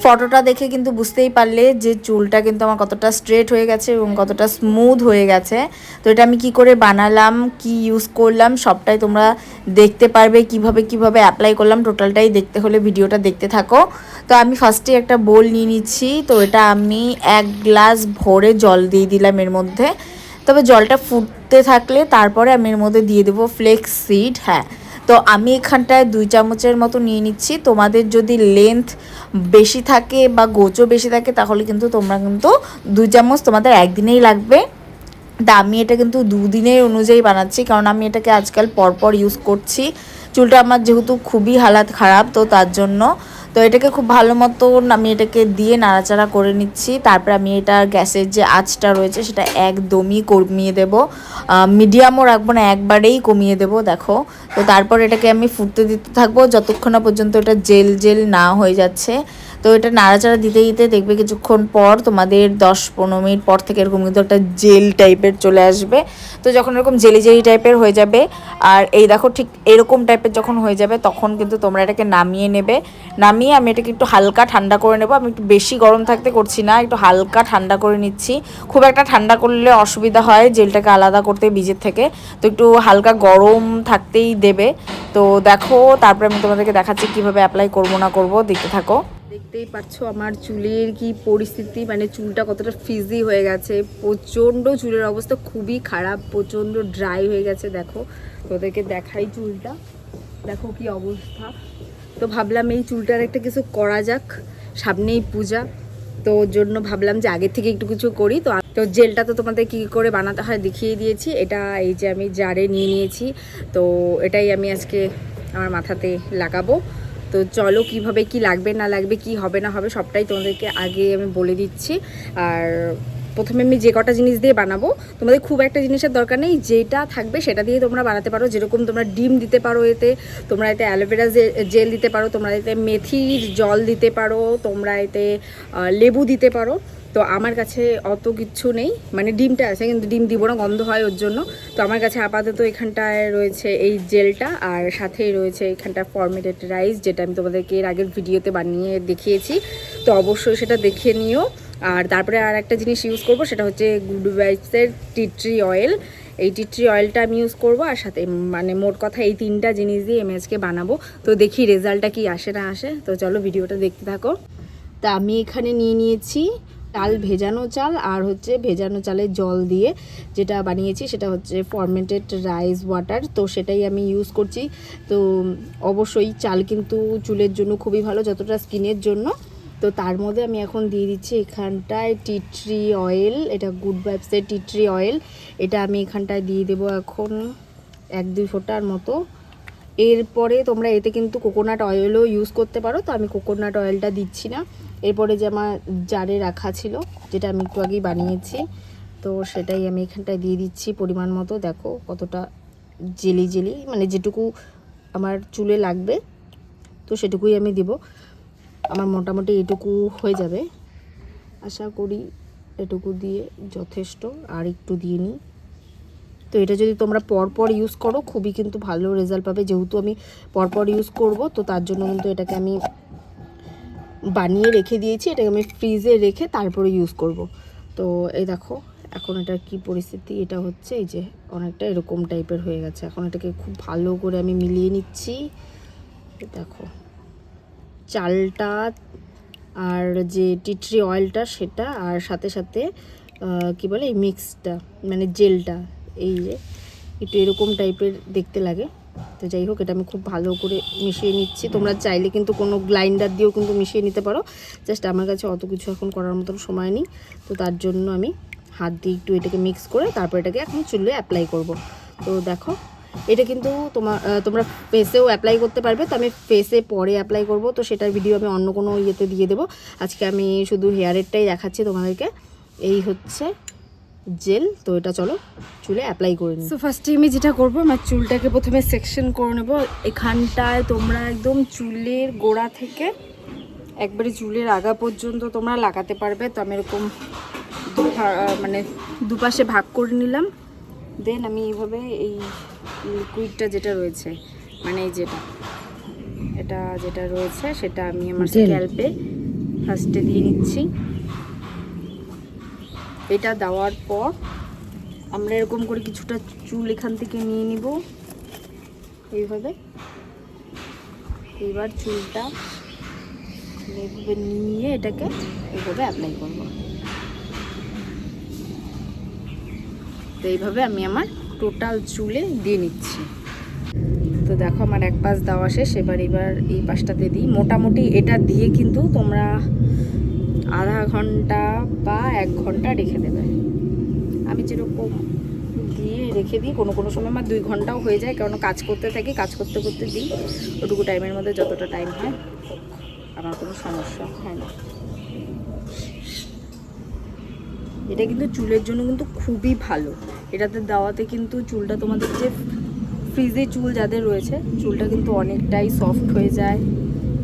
ফটোটা দেখে কিন্তু বুঝতেই পারলে যে চুলটা কিন্তু আমার কতটা স্ট্রেট হয়ে গেছে এবং কতটা স্মুথ হয়ে গেছে। তো এটা আমি কি করে বানালাম, কি ইউজ করলাম সবটাই তোমরা দেখতে পারবে, কিভাবে অ্যাপ্লাই করলাম টোটালটাই দেখতে হলে ভিডিওটা দেখতে থাকো। তো আমি ফার্স্টে একটা বোল নিয়ে নিচ্ছি। তো এটা আমি 1 গ্লাস ভরে জল দিয়ে দিলাম এর মধ্যে। তবে জলটা ফুটতে থাকলে তারপরে আমি এর মধ্যে দিয়ে দেবো ফ্লেক্স সিড। হ্যাঁ, তো আমি এখানটায় 2 চামচের মতো নিয়ে নিচ্ছি। তোমাদের যদি লেন্থ বেশি থাকে বা গোচও বেশি থাকে তাহলে কিন্তু তোমরা কিন্তু 2 চামচ তোমাদের একদিনেই লাগবে। তা আমি এটা কিন্তু 2 দিনের অনুযায়ী বানাচ্ছি, কারণ আমি এটাকে আজকাল পরপর ইউজ করছি। চুলটা আমার যেহেতু খুবই হালাত খারাপ, তো তার জন্য তো এটাকে খুব ভালো মতন আমি এটাকে দিয়ে নাড়াচাড়া করে নিচ্ছি। তারপর আমি এটা গ্যাসের যে আঁচটা রয়েছে সেটা একদমই কমিয়ে দেবো, মিডিয়ামও রাখবো না, একবারেই কমিয়ে দেবো। দেখো, তো তারপর এটাকে আমি ফুটতে দিতে থাকবো যতক্ষণ না পর্যন্ত এটা জেল না হয়ে যাচ্ছে। তো এটা নাড়াচাড়া দিতে দিতে দেখবে কিছুক্ষণ পর তোমাদের 10-15 মিনিট পর থেকে এরকম কিন্তু একটা জেল টাইপের চলে আসবে। তো যখন এরকম জেলি টাইপের হয়ে যাবে, আর এই দেখো ঠিক এরকম টাইপের যখন হয়ে যাবে তখন কিন্তু তোমরা এটাকে নামিয়ে নেবে। নামিয়ে আমি এটাকে একটু হালকা ঠান্ডা করে নেবো। আমি একটু বেশি গরম থাকতে করছি না, একটু হালকা ঠান্ডা করে নিচ্ছি। খুব একটা ঠান্ডা করলে অসুবিধা হয় জেলটাকে আলাদা করতে বীজের থেকে, তো একটু হালকা গরম থাকতেই দেবে। তো দেখো, তারপরে আমি তোমাদেরকে দেখাচ্ছি কীভাবে অ্যাপ্লাই করবো না করবো, দেখতে থাকো। দেখতেই পাচ্ছ আমার চুলের কি পরিস্থিতি, মানে চুলটা কতটা ফ্রিজি হয়ে গেছে। প্রচণ্ড চুলের অবস্থা খুবই খারাপ, প্রচণ্ড ড্রাই হয়ে গেছে। দেখো, তোদেরকে দেখাই চুলটা, দেখো কি অবস্থা। তো ভাবলাম এই চুলটার একটা কিছু করা যাক, সামনেই পূজা, তো ওর জন্য ভাবলাম যে আগের থেকে একটু কিছু করি। তো জেলটা তো তোমাদের কী করে বানাতে হয় দেখিয়ে দিয়েছি। এটা এই যে আমি জারে নিয়ে নিয়েছি, তো এটাই আমি আজকে আমার মাথাতে লাগাবো। তো চলো কিভাবে কি লাগবে না লাগবে, কি হবে না হবে সবটাই তোমাদেরকে আগে আমি বলে দিচ্ছি। আর প্রথমে আমি যে কটা জিনিস দিয়ে বানাবো, তোমাদের খুব একটা জিনিসের দরকার নেই, যেটা থাকবে সেটা দিয়ে তোমরা বানাতে পারো। যেরকম তোমরা ডিম দিতে পারো এতে, তোমরা এতে অ্যালোভেরা জেল দিতে পারো, তোমরা এতে মেথির জল দিতে পারো, তোমরা এতে লেবু দিতে পারো। তো আমার কাছে অত কিছু নেই, মানে ডিমটা আছে কিন্তু ডিম দিব না, গন্ধ হয় ওর জন্য। তো আমার কাছে আপাতত এখানটায় রয়েছে এই জেলটা, আর সাথেই রয়েছে এখানটা ফরমেটেড রাইস, যেটা আমি তোমাদেরকে এর আগের ভিডিওতে বানিয়ে দেখিয়েছি। তো অবশ্যই সেটা দেখে নিও। আর তারপরে আর একটা জিনিস ইউজ করব, সেটা হচ্ছে গুড ভাইবসের টি ট্রি অয়েল। এই টি ট্রি অয়েলটা আমি ইউজ করব, আর সাথে মানে মোট কথা এই 3টা জিনিস দিয়ে আমি আজকে বানাবো। তো দেখি রেজাল্টটা কি আসে না আসে। তো চলো ভিডিওটা দেখতে থাকো। তা আমি এখানে নিয়ে নিয়েছি চাল, ভেজানো চাল, আর হচ্ছে ভেজানো চালের জল দিয়ে যেটা বানিয়েছি সেটা হচ্ছে ফরমেন্টেড রাইস ওয়াটার। তো সেটাই আমি ইউজ করছি। তো অবশ্যই চাল কিন্তু চুলের জন্য খুবই ভালো, যতটা স্কিনের জন্য। তো তার মধ্যে আমি এখন দিয়ে দিচ্ছি এখানটায় টি ট্রি অয়েল, এটা গুড ভাইবসের টি ট্রি অয়েল। এটা আমি এখানটায় দিয়ে দেবো এখন 1-2 ফোঁটার মতো। এরপরে তোমরা এতে কিন্তু কোকোনাট অয়েলও ইউজ করতে পারো, তো আমি কোকোনাট অয়েলটা দিচ্ছি না। এরপরে যে আমার জারে রাখা ছিল, যেটা আমি একটু আগেই বানিয়েছি, তো সেটাই আমি এখানটায় দিয়ে দিচ্ছি পরিমাণ মতো। দেখো কতটা জেলি, মানে যেটুকু আমার চুলে লাগবে তো সেটুকুই আমি দেব। আমার মোটামুটি এটুকু হয়ে যাবে আশা করি, এটুকু দিয়ে যথেষ্ট, আর একটু দিয়ে নিই। তো এটা যদি তোমরা পরপর ইউজ করো খুবই কিন্তু ভালো রেজাল্ট পাবে। যেহেতু আমি পরপর ইউজ করব, তো তার জন্য কিন্তু এটাকে আমি বানিয়ে রেখে দিয়েছি, এটাকে আমি ফ্রিজে রেখে তারপরে ইউজ করব। তো এই দেখো এখন এটার কি পরিস্থিতি, এটা হচ্ছে এই যে অনেকটা এরকম টাইপের হয়ে গেছে। এখন এটাকে খুব ভালো করে আমি মিলিয়ে নিচ্ছি। দেখো চালটা আর যে টি ট্রি অয়েলটা সেটা, আর সাথে সাথে কি বলে এই মিক্সটা মানে জেলটা, এই যে একটু এরকম টাইপের দেখতে লাগে। তো যাই হোক, এটা আমি খুব ভালো করে মিশিয়ে নিচ্ছি। তোমরা চাইলে কিন্তু কোনো গ্রাইন্ডার দিয়েও কিন্তু মিশিয়ে নিতে পারো, জাস্ট আমার কাছে অত কিছু এখন করার মতন সময় নেই। তো তার জন্য আমি হাত দিয়ে একটু এটাকে মিক্স করে তারপর এটাকে এখন চুলে অ্যাপ্লাই করব। তো দেখো এটা কিন্তু তোমরা ফেসেও অ্যাপ্লাই করতে পারবে। তো আমি ফেসে পরে অ্যাপ্লাই করব, তো সেটার ভিডিও আমি অন্য কোনো ইয়েতে দিয়ে দেবো। আজকে আমি শুধু হেয়ারেরটাই দেখাচ্ছি তোমাদেরকে। এই হচ্ছে জেল, তো এটা চলো চুলে অ্যাপ্লাই করে নিই। সো ফার্স্টে আমি যেটা করবো, আমার চুলটাকে প্রথমে সেকশন করে নেব। এখানটায় তোমরা একদম চুলের গোড়া থেকে একবারে চুলের আগা পর্যন্ত তোমরা লাগাতে পারবে। তো আমি এরকম মানে দুপাশে ভাগ করে নিলাম। দেন আমি এইভাবে এই লিকুইডটা যেটা রয়েছে, মানে এটা যেটা রয়েছে সেটা আমি আমার স্ক্যাল্পে ফার্স্টে দিয়ে নিচ্ছি। এটা দেওয়ার পর আমরা এরকম করে কিছুটা চুল এখান থেকে নিয়ে নিব এইভাবে। এবার চুলটা এইভাবে নিয়ে এটাকে এইভাবে অ্যাপ্লাই করব। তো এইভাবে আমি আমার টোটাল চুলে দিয়ে নিচ্ছি। তো দেখো আমার এক পাশ দেওয়া শেষ। এবার এই পাশটাতে দিই। মোটামুটি এটা দিয়ে কিন্তু তোমরা আধা ঘন্টা বা 1 ঘন্টা রেখে দেবে। আমি যেরকম দিয়ে রেখে দিই, কোনো সময় আমার 2 ঘন্টাও হয়ে যায়, কারণ কাজ করতে থাকি, কাজ করতে করতে দিই। ওটুকু টাইমের মধ্যে যতটা টাইম হয় আমার কোনো সমস্যা হয় না। এটা কিন্তু চুলের জন্য কিন্তু খুবই ভালো। এটাতে দেওয়াতে কিন্তু চুলটা তোমাদের যে ফ্রিজে চুল যাদের রয়েছে, চুলটা কিন্তু অনেকটাই সফট হয়ে যায়।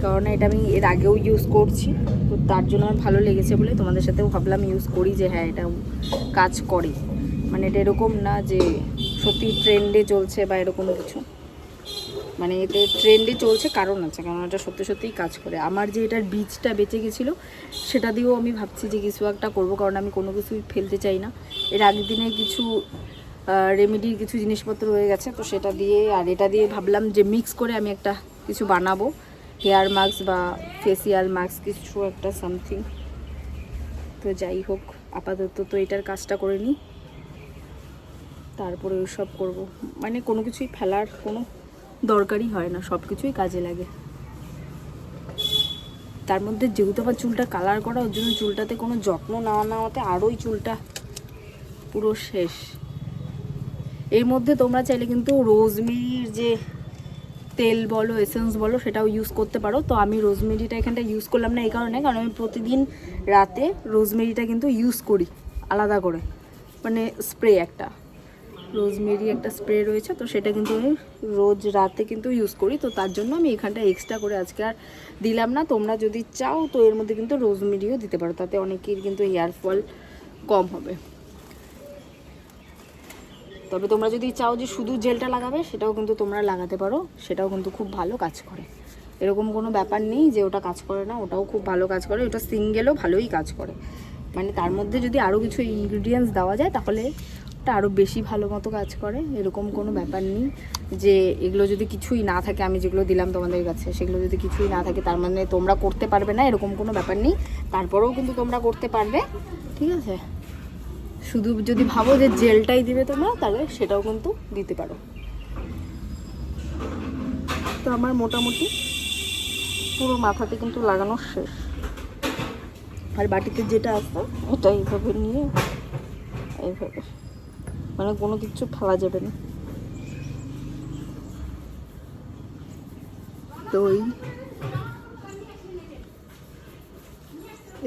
কারণ এটা আমি এর আগেও ইউজ করছি, তো তার জন্য আমার ভালো লেগেছে বলে তোমাদের সাথেও ভাবলাম ইউজ করি, যে হ্যাঁ এটা কাজ করে। মানে এটা এরকম না যে সত্যি ট্রেন্ডে চলছে বা এরকম কিছু, মানে এতে ট্রেন্ডে চলছে কারণ আছে, কারণ এটা সত্যি সত্যিই কাজ করে। আমার যে এটার বীজটা বেঁচে গেছিলো সেটা দিয়েও আমি ভাবছি যে কিছু একটা করবো, কারণ আমি কোনো কিছুই ফেলতে চাই না। এর আগের দিনে কিছু রেমেডির কিছু জিনিসপত্র রয়ে গেছে, তো সেটা দিয়ে আর এটা দিয়ে ভাবলাম যে মিক্স করে আমি একটা কিছু বানাবো, হেয়ার মাস্ক বা ফেসিয়াল মাস্ক কিছু একটা সামথিং। তো যাই হোক, আপাতত তো এটার কাজটা করে নিই, তারপরে ওইসব করবো। মানে কোনো কিছুই ফেলার কোনো দরকারই হয় না, সব কিছুই কাজে লাগে। তার মধ্যে যেহেতু আবার চুলটা কালার করা, ওর জন্য চুলটাতে কোনো যত্ন না নেওয়াতে আরোই চুলটা পুরো শেষ। এর মধ্যে তোমরা চাইলে কিন্তু রোজমেরির যে তেল বলো, এসেন্স বলো, সেটাও ইউজ করতে পারো। তো আমি রোজমেরিটা এখানটা ইউজ করলাম না এই কারণে, কারণ আমি প্রতিদিন রাতে রোজমেরিটা কিন্তু ইউজ করি আলাদা করে, মানে স্প্রে একটা রোজমেরি একটা স্প্রে রয়েছে, তো সেটা কিন্তু আমি রোজ রাতে কিন্তু ইউজ করি। তো তার জন্য আমি এখানটা এক্সট্রা করে আজকে আর দিলাম না। তোমরা যদি চাও তো এর মধ্যে কিন্তু রোজমেরিও দিতে পারো, তাতে অনেকের কিন্তু হেয়ার ফল কম হবে। তবে তোমরা যদি চাও যে শুধু জেলটা লাগাবে, সেটাও কিন্তু তোমরা লাগাতে পারো, সেটাও কিন্তু খুব ভালো কাজ করে। এরকম কোনো ব্যাপার নেই যে ওটা কাজ করে না, ওটাও খুব ভালো কাজ করে। ওটা সিঙ্গেলও ভালোই কাজ করে, মানে তার মধ্যে যদি আরও কিছু ইনগ্রিডিয়েন্টস দেওয়া যায় তাহলে ওটা আরও বেশি ভালো মতো কাজ করে। এরকম কোনো ব্যাপার নেই যে এগুলো যদি কিছুই না থাকে, আমি যেগুলো দিলাম তোমাদের কাছে সেগুলো যদি কিছুই না থাকে তার মানে তোমরা করতে পারবে না, এরকম কোনো ব্যাপার নেই। তারপরেও কিন্তু তোমরা করতে পারবে, ঠিক আছে। শুধু যদি ভাবো যে জেলটাই দিবে তোমরা, তাহলে সেটাও কিন্তু দিতে পারো। তো আমার মোটামুটি পুরো মাথাতে কিন্তু লাগানো শেষ। আর বাটিতে যেটা আছে এটা এইভাবে নিয়ে এইভাবে, মানে কোনো কিছু ফেলা যাবে না। তো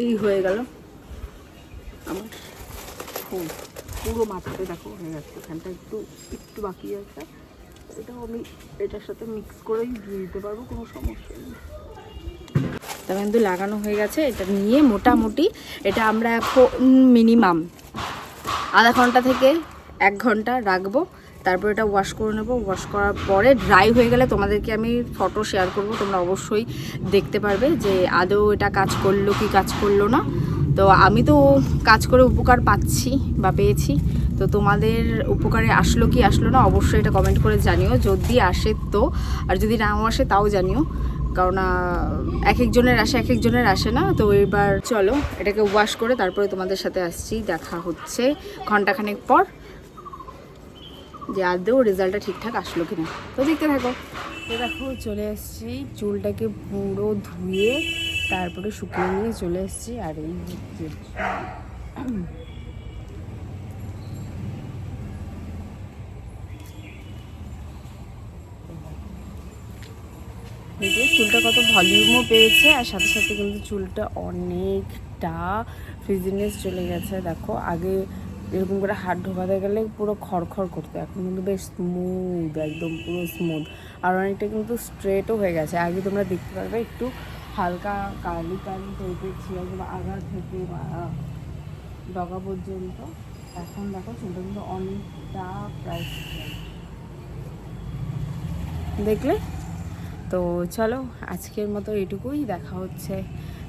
এই হয়ে গেল আমার ফুল। পুরো মাথাতে দেখো হয়ে গেছে, এখানটা একটু একটু বাকি আছে, এটাও আমি এটার সাথে মিক্স করেই দিয়ে দিতে পারবো, কোনো সমস্যা নেই। তবে কিন্তু লাগানো হয়ে গেছে। এটা নিয়ে মোটামুটি এটা আমরা এখন মিনিমাম আধা ঘন্টা থেকে 1 ঘন্টা রাখবো, তারপর এটা ওয়াশ করে নেবো। ওয়াশ করার পরে ড্রাই হয়ে গেলে তোমাদেরকে আমি ফটো শেয়ার করব, তোমরা অবশ্যই দেখতে পারবে যে আদৌ এটা কাজ করলো কি কাজ করলো না। তো আমি তো কাজ করে উপকার পাচ্ছি বা পেয়েছি, তো তোমাদের উপকারে আসলো কি আসলো না অবশ্যই এটা কমেন্ট করে জানিও, যদি আসে তো, আর যদি নাও আসে তাও জানিও, কারণ এক একজনের আসে এক একজনের আসে না। তো এবার চলো এটাকে ওয়াশ করে তারপরে তোমাদের সাথে আসছি, দেখা হচ্ছে ঘন্টাখানেক পর, যে আদৌ রেজাল্টটা ঠিকঠাক আসলো কিনা। তো দেখতে থাকো। তো দেখো চলে এসেছি, চুলটাকে পুরো ধুয়ে তারপরে শুকিয়ে নিয়ে চলে এসেছি। আর এই চুলটা কত ভলিউমও পেয়েছে, আর সাথে সাথে কিন্তু চুলটা অনেকটা ফ্রিজিনেস চলে গেছে। দেখো আগে এরকম করে হাত ঢোকাতে গেলে পুরো খড়খড় করতো, এখন কিন্তু বেশ স্মুথ, একদম পুরো স্মুথ, আর অনেকটা কিন্তু স্ট্রেটও হয়ে গেছে। আগে তোমরা দেখতে পারবে একটু হালকা কালি কালি টাইপের ছিল, আগা থেকে ডগা পর্যন্ত। এখন দেখো চুলটা কিন্তু অনেকটা প্রায় দেখলে। তো চলো আজকের মতো এটুকুই, দেখা হচ্ছে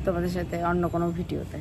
তোমাদের সাথে অন্য কোনো ভিডিওতে।